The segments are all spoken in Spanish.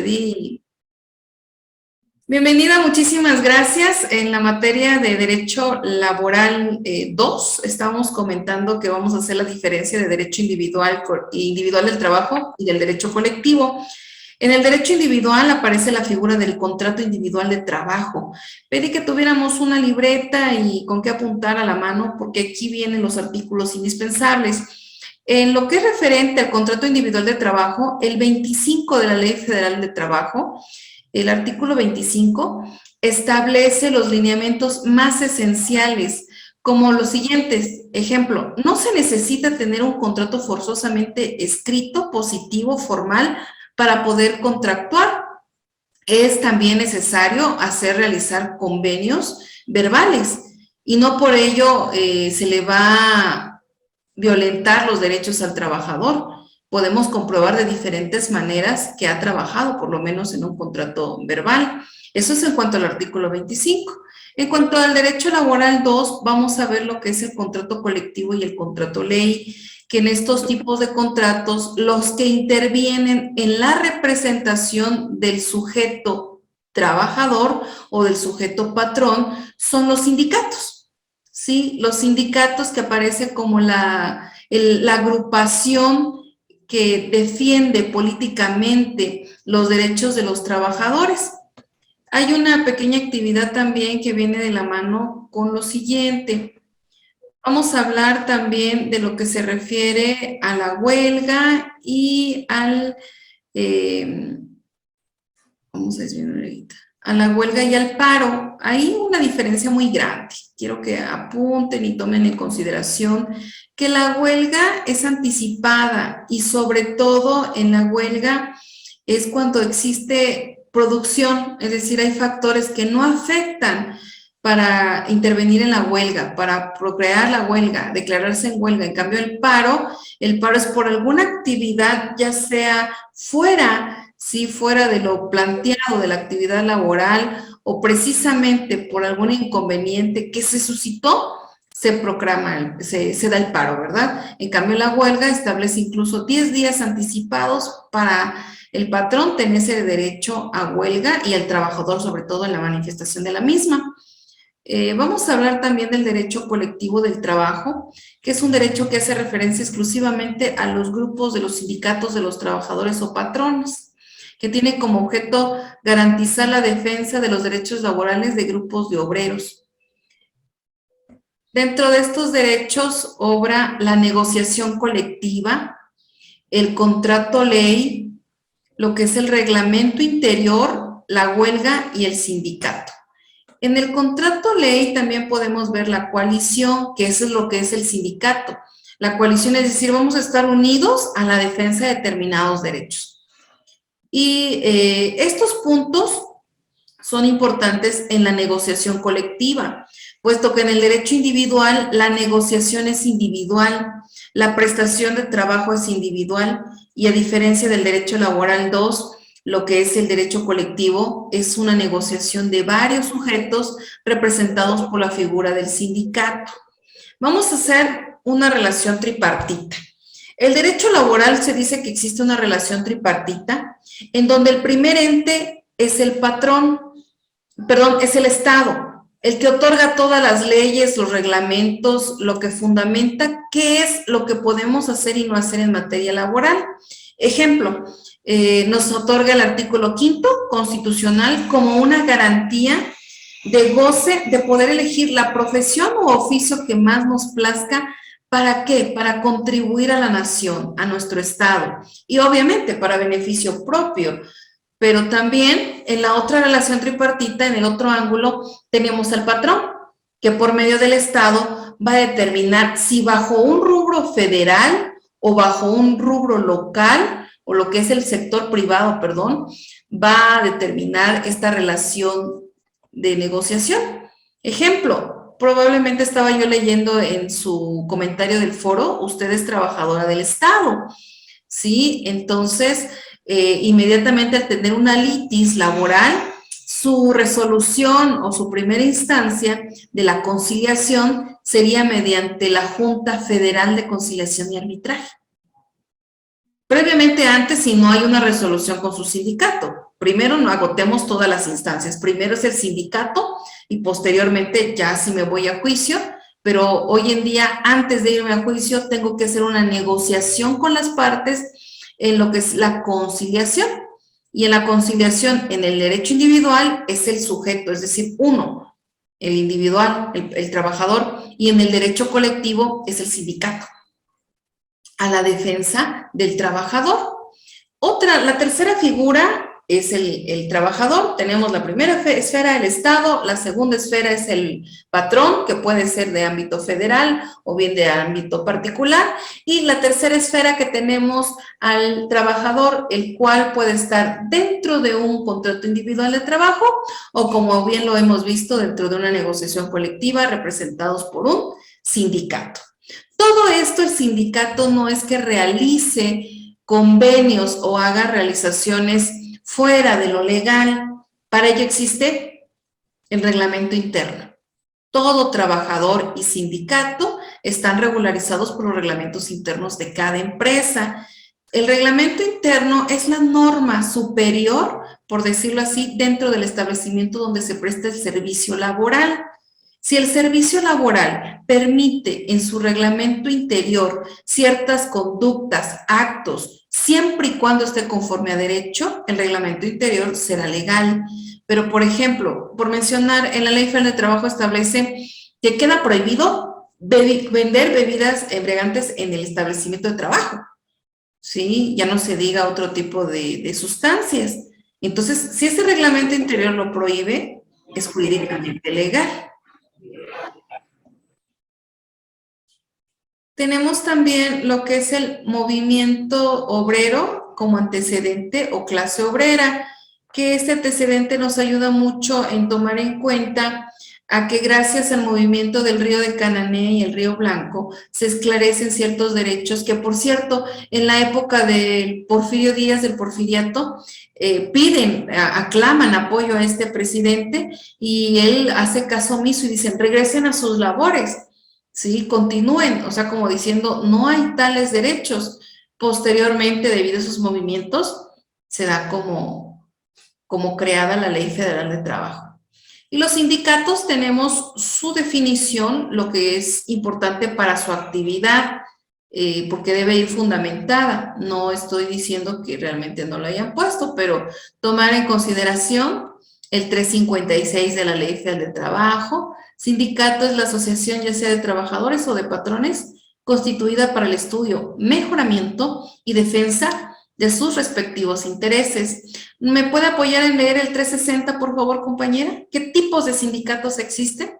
pedí. Bienvenida, muchísimas gracias. En la materia de Derecho Laboral 2, estamos comentando que vamos a hacer la diferencia de derecho individual del trabajo y del derecho colectivo. En el derecho individual aparece la figura del contrato individual de trabajo. Pedí que tuviéramos una libreta y con qué apuntar a la mano, porque aquí vienen los artículos indispensables. En lo que es referente al contrato individual de trabajo, el 25 de la Ley Federal de Trabajo, el artículo 25, establece los lineamientos más esenciales, como los siguientes. Ejemplo, no se necesita tener un contrato forzosamente escrito, positivo, formal, para poder contractuar. Es también necesario realizar convenios verbales y no por ello se le va a violentar los derechos al trabajador. Podemos comprobar de diferentes maneras que ha trabajado, por lo menos en un contrato verbal. Eso es en cuanto al artículo 25. En cuanto al derecho laboral 2, vamos a ver lo que es el contrato colectivo y el contrato ley, que en estos tipos de contratos, los que intervienen en la representación del sujeto trabajador o del sujeto patrón son los sindicatos, ¿sí? Los sindicatos que aparecen como la agrupación que defiende políticamente los derechos de los trabajadores. Hay una pequeña actividad también que viene de la mano con lo siguiente. Vamos a hablar también de lo que se refiere a la huelga y a la huelga y al paro. Hay una diferencia muy grande. Quiero que apunten y tomen en consideración que la huelga es anticipada y sobre todo en la huelga es cuando existe producción, es decir, hay factores que no afectan para intervenir en la huelga, para procrear la huelga, declararse en huelga. En cambio, el paro es por alguna actividad, ya sea fuera de lo planteado de la actividad laboral o precisamente por algún inconveniente que se suscitó, se proclama, se da el paro, ¿verdad? En cambio, la huelga establece incluso 10 días anticipados para el patrón tener ese derecho a huelga y el trabajador, sobre todo en la manifestación de la misma. Vamos a hablar también del derecho colectivo del trabajo, que es un derecho que hace referencia exclusivamente a los grupos de los sindicatos de los trabajadores o patrones, que tiene como objeto garantizar la defensa de los derechos laborales de grupos de obreros. Dentro de estos derechos obra la negociación colectiva, el contrato ley, lo que es el reglamento interior, la huelga y el sindicato. En el contrato ley también podemos ver la coalición, que eso es lo que es el sindicato. La coalición es decir, vamos a estar unidos a la defensa de determinados derechos. Y estos puntos son importantes en la negociación colectiva, puesto que en el derecho individual la negociación es individual, la prestación de trabajo es individual y a diferencia del derecho laboral 2, lo que es el derecho colectivo es una negociación de varios sujetos representados por la figura del sindicato. Vamos a hacer una relación tripartita. El derecho laboral se dice que existe una relación tripartita en donde el primer ente es el es el Estado, el que otorga todas las leyes, los reglamentos, lo que fundamenta qué es lo que podemos hacer y no hacer en materia laboral. Ejemplo, nos otorga el artículo 5º constitucional como una garantía de goce de poder elegir la profesión u oficio que más nos plazca. ¿Para qué? Para contribuir a la nación, a nuestro Estado y obviamente para beneficio propio. Pero también en la otra relación tripartita, en el otro ángulo, tenemos al patrón, que por medio del Estado va a determinar si bajo un rubro federal o bajo un rubro local, o lo que es el sector privado, perdón, va a determinar esta relación de negociación. Ejemplo, probablemente estaba yo leyendo en su comentario del foro, usted es trabajadora del Estado, ¿sí? Entonces, inmediatamente al tener una litis laboral, su resolución o su primera instancia de la conciliación sería mediante la Junta Federal de Conciliación y Arbitraje. Previamente antes, si no hay una resolución con su sindicato, primero no agotemos todas las instancias. Primero es el sindicato y posteriormente ya si me voy a juicio, pero hoy en día, antes de irme a juicio, tengo que hacer una negociación con las partes en lo que es la conciliación. Y en la conciliación, en el derecho individual, es el sujeto, es decir, uno, el individual, el trabajador, y en el derecho colectivo es el sindicato, a la defensa del trabajador. La tercera figura es el trabajador. Tenemos la primera esfera, el Estado, la segunda esfera es el patrón, que puede ser de ámbito federal o bien de ámbito particular, y la tercera esfera que tenemos al trabajador, el cual puede estar dentro de un contrato individual de trabajo o, como bien lo hemos visto, dentro de una negociación colectiva representados por un sindicato. Todo esto el sindicato no es que realice convenios o haga realizaciones fuera de lo legal. Para ello existe el reglamento interno. Todo trabajador y sindicato están regularizados por los reglamentos internos de cada empresa. El reglamento interno es la norma superior, por decirlo así, dentro del establecimiento donde se presta el servicio laboral. Si el servicio laboral permite en su reglamento interior ciertas conductas, actos, siempre y cuando esté conforme a derecho, el reglamento interior será legal. Pero, por ejemplo, por mencionar, en la Ley Federal de Trabajo establece que queda prohibido vender bebidas embriagantes en el establecimiento de trabajo. ¿Sí? Ya no se diga otro tipo de sustancias. Entonces, si ese reglamento interior lo prohíbe, es jurídicamente legal. Tenemos también lo que es el movimiento obrero como antecedente o clase obrera, que este antecedente nos ayuda mucho en tomar en cuenta a que gracias al movimiento del río de Canané y el río Blanco se esclarecen ciertos derechos que, por cierto, en la época del Porfirio Díaz, del porfiriato, aclaman apoyo a este presidente y él hace caso omiso y dicen, regresen a sus labores. ¿Sí? Continúen, o sea, como diciendo, no hay tales derechos. Posteriormente, debido a esos movimientos, se da como creada la Ley Federal de Trabajo. Y los sindicatos tenemos su definición, lo que es importante para su actividad, porque debe ir fundamentada. No estoy diciendo que realmente no lo hayan puesto, pero tomar en consideración el 356 de la Ley Federal de Trabajo. Sindicato es la asociación ya sea de trabajadores o de patrones constituida para el estudio, mejoramiento y defensa de sus respectivos intereses. ¿Me puede apoyar en leer el 360, por favor, compañera? ¿Qué tipos de sindicatos existen?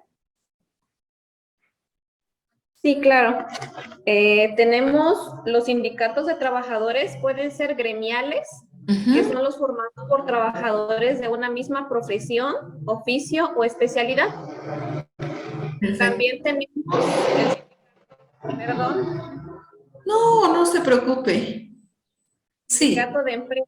Sí, claro. Tenemos los sindicatos de trabajadores, pueden ser gremiales, que son los formados por trabajadores de una misma profesión, oficio o especialidad. Perfecto. También tenemos perdón. No se preocupe. Sindicato de empresa.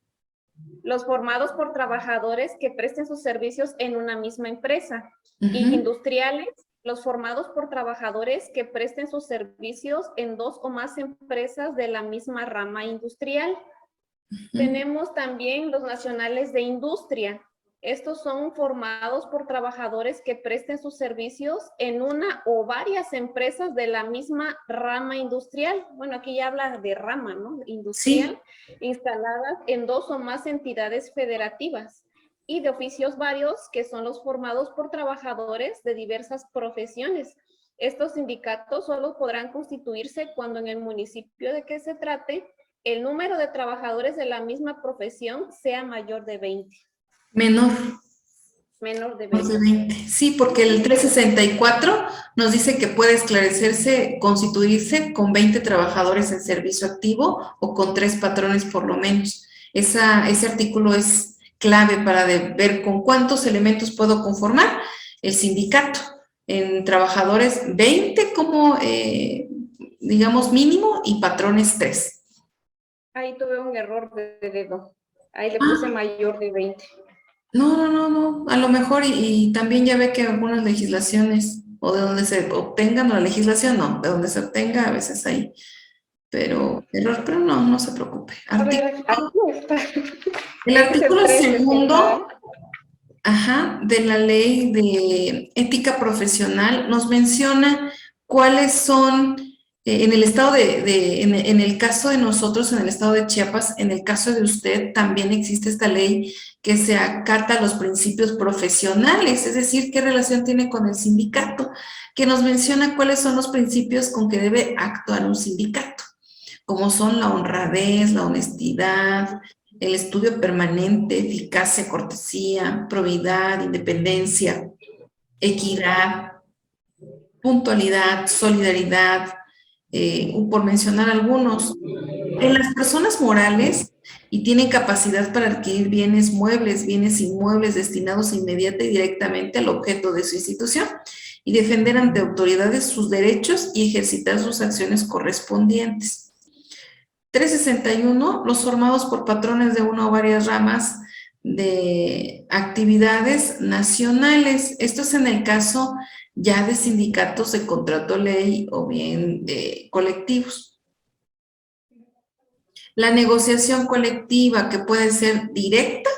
Los formados por trabajadores que presten sus servicios en una misma empresa. Y industriales, los formados por trabajadores que presten sus servicios en dos o más empresas de la misma rama industrial. Tenemos también los nacionales de industria. Estos son formados por trabajadores que presten sus servicios en una o varias empresas de la misma rama industrial. Bueno, aquí ya habla de rama, ¿no? Industrial, sí. Instaladas en dos o más entidades federativas. Y de oficios varios, que son los formados por trabajadores de diversas profesiones. Estos sindicatos solo podrán constituirse cuando en el municipio de que se trate, el número de trabajadores de la misma profesión sea mayor de 20. Menor de 20. Sí, porque el 364 nos dice que puede esclarecerse, constituirse con 20 trabajadores en servicio activo o con 3 patrones por lo menos. Ese artículo es clave para ver con cuántos elementos puedo conformar el sindicato. En trabajadores 20 como, digamos, mínimo y patrones 3. Ahí tuve un error de dedo. Ahí le puse mayor de 20. No, a lo mejor y también ya ve que algunas legislaciones o de donde se obtengan la legislación, no, de donde se obtenga a veces hay pero error, pero no se preocupe. A ver, aquí está. El artículo Es el 3, segundo, de la ley de ética profesional nos menciona cuáles son, en el estado en el caso de nosotros, en el estado de Chiapas, en el caso de usted, también existe esta ley que se acata a los principios profesionales, es decir, qué relación tiene con el sindicato, que nos menciona cuáles son los principios con que debe actuar un sindicato, como son la honradez, la honestidad, el estudio permanente, eficacia, cortesía, probidad, independencia, equidad, puntualidad, solidaridad, por mencionar algunos. En las personas morales y tienen capacidad para adquirir bienes muebles, bienes inmuebles destinados inmediata y directamente al objeto de su institución y defender ante autoridades sus derechos y ejercitar sus acciones correspondientes. 361, los formados por patrones de una o varias ramas de actividades nacionales. Esto es en el caso ya de sindicatos de contrato ley o bien de colectivos. La negociación colectiva, que puede ser directa,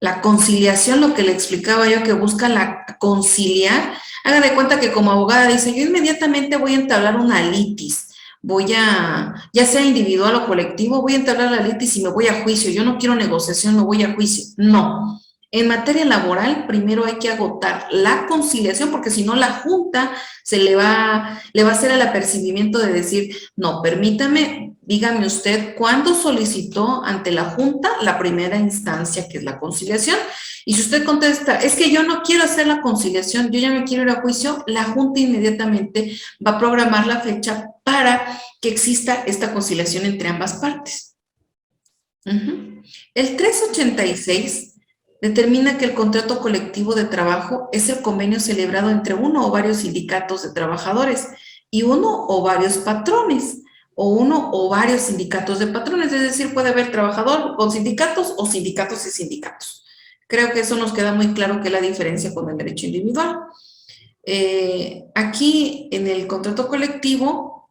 la conciliación, lo que le explicaba yo, que busca la conciliar. Haga de cuenta que como abogada dice, yo inmediatamente voy a entablar una litis, ya sea individual o colectivo, voy a entablar la litis y me voy a juicio, yo no quiero negociación, me voy a juicio. No. En materia laboral, primero hay que agotar la conciliación, porque si no la junta le va a hacer el apercibimiento de decir, no, permítame, dígame usted, ¿cuándo solicitó ante la junta la primera instancia, que es la conciliación? Y si usted contesta, es que yo no quiero hacer la conciliación, yo ya me quiero ir a juicio, la junta inmediatamente va a programar la fecha para que exista esta conciliación entre ambas partes. El 386 determina que el contrato colectivo de trabajo es el convenio celebrado entre uno o varios sindicatos de trabajadores y uno o varios patrones, o uno o varios sindicatos de patrones, es decir, puede haber trabajador con sindicatos o sindicatos y sindicatos. Creo que eso nos queda muy claro que es la diferencia con el derecho individual. Aquí en el contrato colectivo,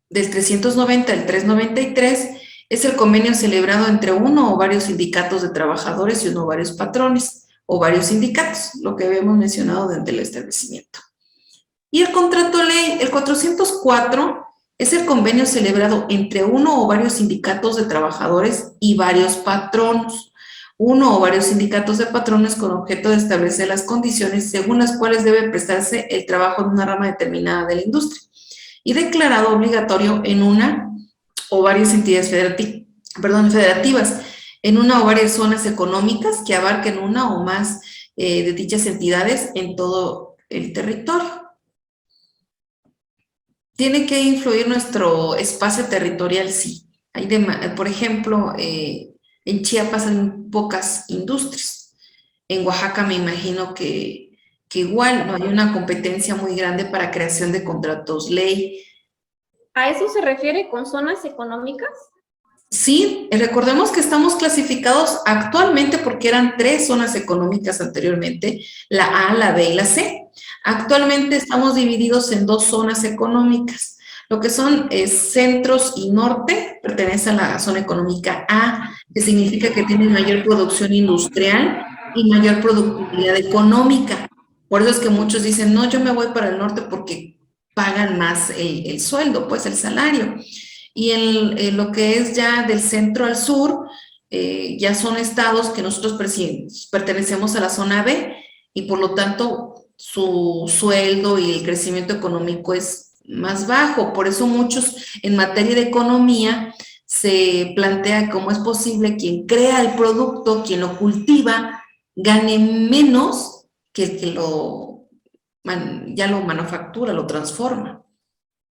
del 390 al 393, es el convenio celebrado entre uno o varios sindicatos de trabajadores y uno o varios patrones, o varios sindicatos, lo que habíamos mencionado desde el establecimiento. Y el contrato ley, el 404, es el convenio celebrado entre uno o varios sindicatos de trabajadores y varios patronos, uno o varios sindicatos de patrones con objeto de establecer las condiciones según las cuales debe prestarse el trabajo en una rama determinada de la industria y declarado obligatorio en una o varias entidades federativas, en una o varias zonas económicas que abarquen una o más de dichas entidades en todo el territorio. ¿Tiene que influir nuestro espacio territorial? Sí. Por ejemplo, en Chiapas hay pocas industrias. En Oaxaca me imagino que igual no hay una competencia muy grande para creación de contratos ley. ¿A eso se refiere con zonas económicas? Sí, recordemos que estamos clasificados actualmente porque eran 3 zonas económicas anteriormente, la A, la B y la C. Actualmente estamos divididos en 2 zonas económicas. Lo que son centros y norte pertenece a la zona económica A, que significa que tiene mayor producción industrial y mayor productividad económica. Por eso es que muchos dicen, no, yo me voy para el norte porque pagan más el sueldo, pues el salario. Y en lo que es ya del centro al sur, ya son estados que nosotros pertenecemos a la zona B y por lo tanto su sueldo y el crecimiento económico es más bajo. Por eso muchos en materia de economía se plantea cómo es posible quien crea el producto, quien lo cultiva, gane menos que el que ya lo manufactura, lo transforma.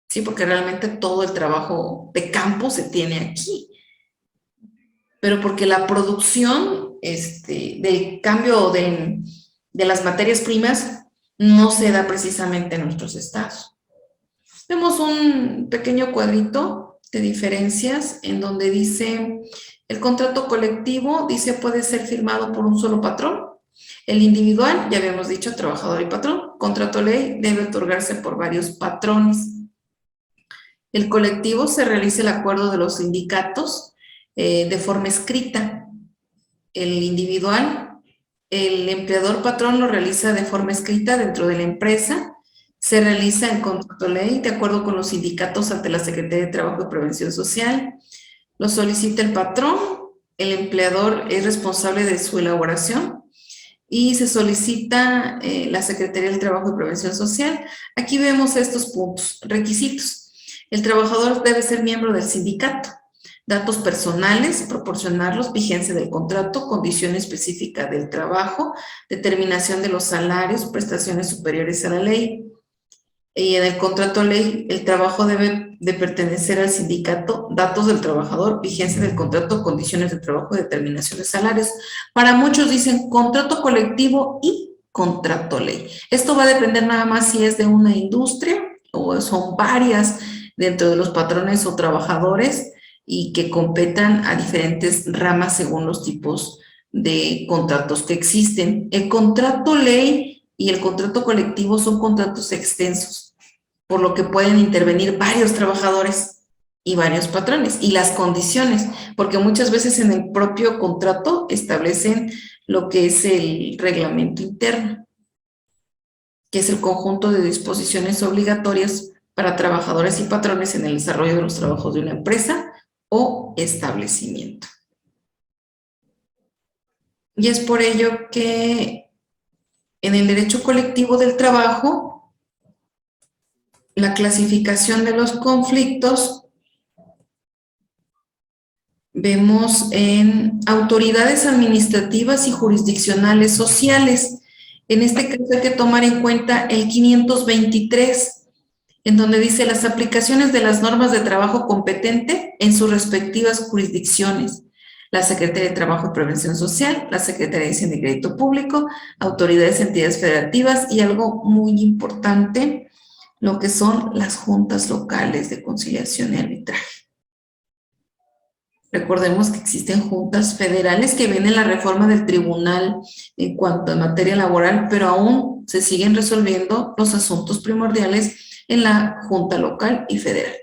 Sí, porque realmente todo el trabajo de campo se tiene aquí. Pero porque la producción del cambio de las materias primas no se da precisamente en nuestros estados. Vemos un pequeño cuadrito de diferencias en donde dice el contrato colectivo, dice puede ser firmado por un solo patrón. El individual, ya habíamos dicho, trabajador y patrón. Contrato ley debe otorgarse por varios patrones. El colectivo se realiza el acuerdo de los sindicatos de forma escrita. El individual, el empleador patrón lo realiza de forma escrita dentro de la empresa. Se realiza en contrato ley de acuerdo con los sindicatos ante la Secretaría de Trabajo y Prevención Social. Lo solicita el patrón, el empleador es responsable de su elaboración y se solicita la Secretaría del Trabajo y Prevención Social. Aquí vemos estos puntos, requisitos. El trabajador debe ser miembro del sindicato. Datos personales, proporcionarlos, vigencia del contrato, condición específica del trabajo, determinación de los salarios, prestaciones superiores a la ley. Y en el contrato ley, el trabajo debe de pertenecer al sindicato, datos del trabajador, vigencia del contrato, condiciones de trabajo, determinación de salarios. Para muchos dicen contrato colectivo y contrato ley. Esto va a depender nada más si es de una industria o son varias dentro de los patrones o trabajadores y que competan a diferentes ramas según los tipos de contratos que existen. El contrato ley y el contrato colectivo son contratos extensos, por lo que pueden intervenir varios trabajadores y varios patrones. Y las condiciones, porque muchas veces en el propio contrato establecen lo que es el reglamento interno, que es el conjunto de disposiciones obligatorias para trabajadores y patrones en el desarrollo de los trabajos de una empresa o establecimiento. Y es por ello que en el derecho colectivo del trabajo, la clasificación de los conflictos, vemos en autoridades administrativas y jurisdiccionales sociales. En este caso hay que tomar en cuenta el 523, en donde dice las aplicaciones de las normas de trabajo competente en sus respectivas jurisdicciones. La Secretaría de Trabajo y Prevención Social, la Secretaría de Hacienda y Crédito Público, autoridades y entidades federativas y algo muy importante, lo que son las juntas locales de conciliación y arbitraje. Recordemos que existen juntas federales que viene la reforma del tribunal en cuanto a materia laboral, pero aún se siguen resolviendo los asuntos primordiales en la junta local y federal.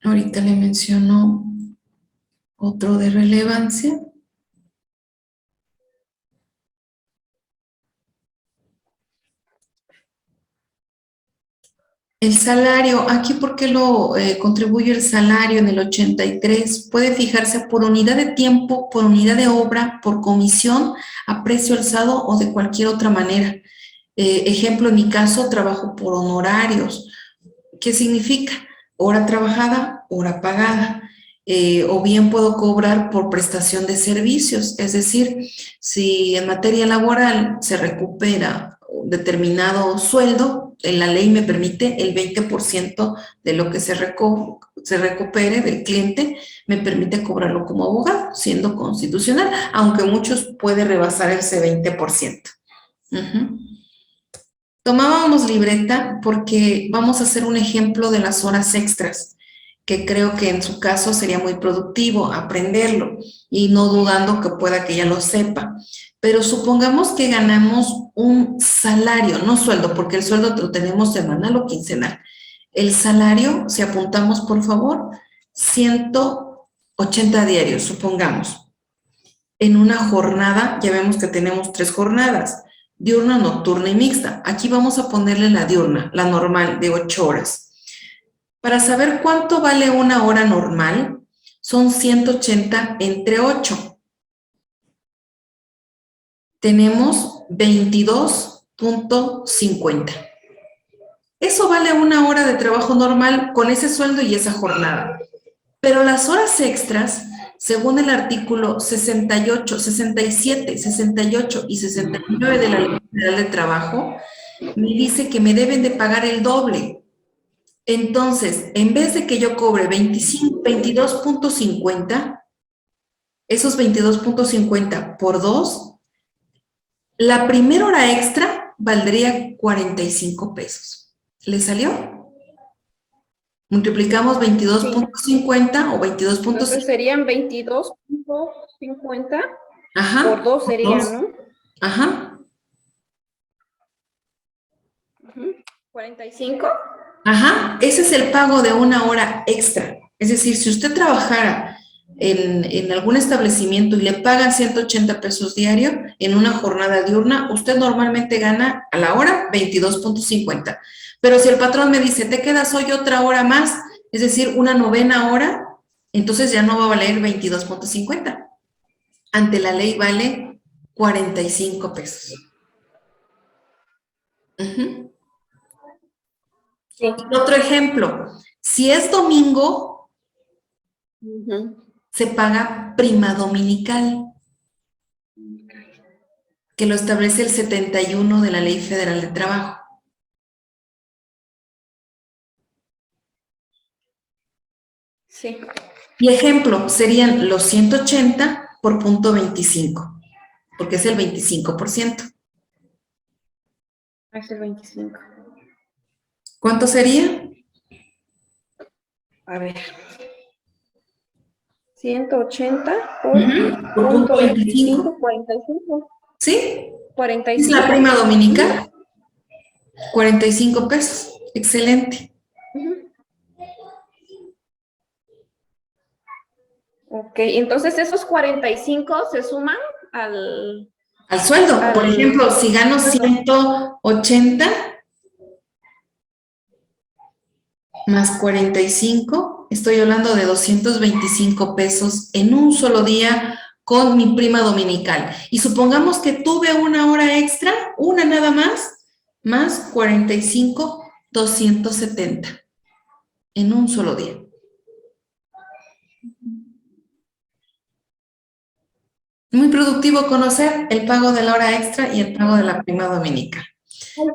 Ahorita le menciono otro de relevancia. El salario, aquí ¿por qué lo contribuye el salario en el 83? Puede fijarse por unidad de tiempo, por unidad de obra, por comisión, a precio alzado o de cualquier otra manera. Ejemplo, en mi caso, trabajo por honorarios. ¿Qué significa? Hora trabajada, hora pagada. O bien puedo cobrar por prestación de servicios, es decir, si en materia laboral se recupera un determinado sueldo, en la ley me permite el 20% de lo que se recupere del cliente, me permite cobrarlo como abogado, siendo constitucional, aunque muchos puede rebasar ese 20%. Tomábamos libreta porque vamos a hacer un ejemplo de las horas extras, que creo que en su caso sería muy productivo aprenderlo y no dudando que pueda que ya lo sepa. Pero supongamos que ganamos un salario, no sueldo, porque el sueldo lo tenemos semanal o quincenal. El salario, si apuntamos por favor, 180 diarios, supongamos. En una jornada, ya vemos que tenemos 3 jornadas, diurna, nocturna y mixta. Aquí vamos a ponerle la diurna, la normal, de 8 horas. Para saber cuánto vale una hora normal, son 180 entre 8. Tenemos 22.50. Eso vale una hora de trabajo normal con ese sueldo y esa jornada. Pero las horas extras, según el artículo 68, 67, 68 y 69 de la Ley Federal de Trabajo, me dice que me deben de pagar el doble. Entonces, en vez de que yo cobre 22.50, esos 22.50 por 2, la primera hora extra valdría 45 pesos. ¿Le salió? Multiplicamos 22.50 o 22.50. Entonces serían 22.50 Ajá. por 2 serían, ¿no? Ajá. 45. Ajá. Ese es el pago de una hora extra. Es decir, si usted trabajara en algún establecimiento y le pagan 180 pesos diario en una jornada diurna, usted normalmente gana a la hora 22.50. Pero si el patrón me dice, te quedas hoy otra hora más, es decir, una novena hora, entonces ya no va a valer 22.50. Ante la ley vale 45 pesos. Sí. Otro ejemplo, si es domingo, se paga prima dominical, que lo establece el 71 de la Ley Federal de Trabajo. Sí. Y ejemplo, serían los 180 por punto 25, porque es el 25%. Es el 25. ¿Cuánto sería? A ver. 180 Por punto 25. 45. ¿Sí? 45. Es la prima dominical. 45 pesos. Excelente. Ok, entonces esos 45 se suman al sueldo. Por ejemplo, si gano 180 más 45, estoy hablando de 225 pesos en un solo día con mi prima dominical. Y supongamos que tuve una hora extra, una nada más 45, 270 en un solo día. Muy productivo conocer el pago de la hora extra y el pago de la prima dominical.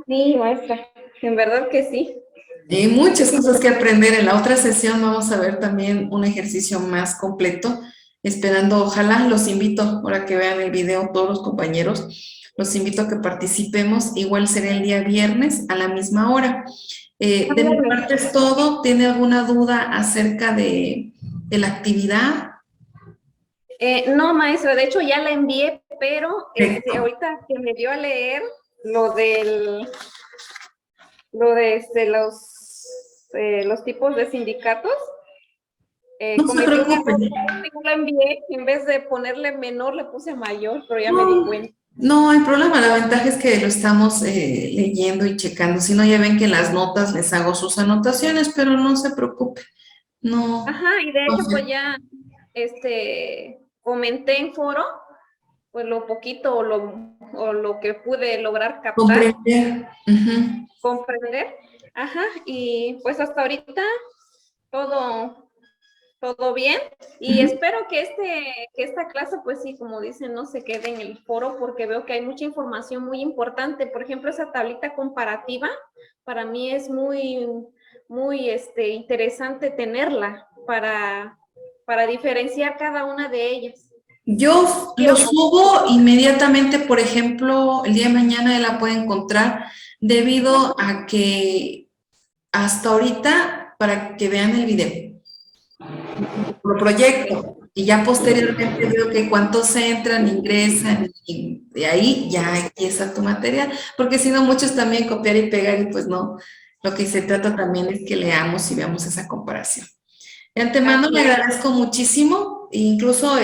Sí, maestra, en verdad que sí. Hay muchas cosas que aprender. En la otra sesión vamos a ver también un ejercicio más completo, esperando, ojalá los invito, ahora que vean el video, todos los compañeros, los invito a que participemos. Igual será el día viernes a la misma hora. De mi parte es todo. ¿Tiene alguna duda acerca de la actividad? No, maestra, de hecho ya la envié, pero ahorita que me dio a leer lo de los tipos de sindicatos, No se preocupen. No la envié, en vez de ponerle menor le puse mayor, pero ya me di cuenta. No hay problema, la ventaja es que lo estamos leyendo y checando. Si no, ya ven que en las notas les hago sus anotaciones, pero no se preocupe. No. Ajá, y de hecho pues ya comenté en foro pues lo poquito o lo que pude lograr captar. Comprender. Comprender. Ajá, y pues hasta ahorita todo bien, y espero que esta clase, pues sí, como dicen, no se quede en el foro, porque veo que hay mucha información muy importante. Por ejemplo, esa tablita comparativa, para mí es muy interesante tenerla para diferenciar cada una de ellas. Yo lo subo inmediatamente, por ejemplo, el día de mañana la puede encontrar, debido a que hasta ahorita, para que vean el video, por proyecto, y ya posteriormente veo que cuántos entran, ingresan, y de ahí ya empieza tu material, porque si no, muchos también copiar y pegar, y pues no, lo que se trata también es que leamos y veamos esa comparación. De antemano le agradezco muchísimo, incluso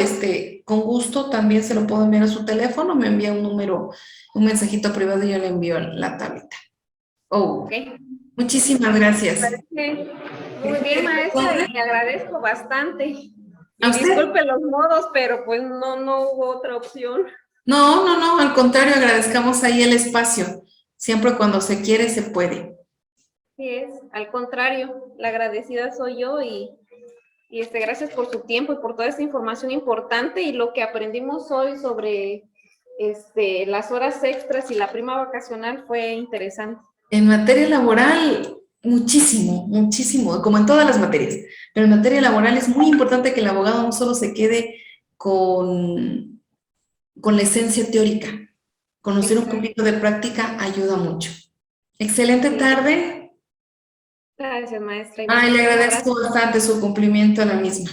con gusto también se lo puedo enviar a su teléfono, me envía un número, un mensajito privado y yo le envío la tablita. Muchísimas gracias. Muy bien, maestra, y le agradezco bastante. Y disculpe los modos, pero pues no hubo otra opción. No, al contrario, agradezcamos ahí el espacio. Siempre cuando se quiere, se puede. Sí es, al contrario, la agradecida soy yo y gracias por su tiempo y por toda esta información importante, y lo que aprendimos hoy sobre las horas extras y la prima vacacional fue interesante. En materia laboral, muchísimo, como en todas las materias, pero en materia laboral es muy importante que el abogado no solo se quede con la esencia teórica. Conocer un poquito de práctica ayuda mucho. Excelente tarde. Gracias, maestra. Ay, le agradezco bastante su cumplimiento a la misma.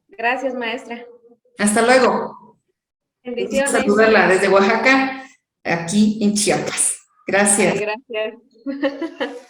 Gracias, maestra. Hasta luego. Bendiciones. Saludarla desde Oaxaca, aquí en Chiapas. Gracias. Ay, gracias.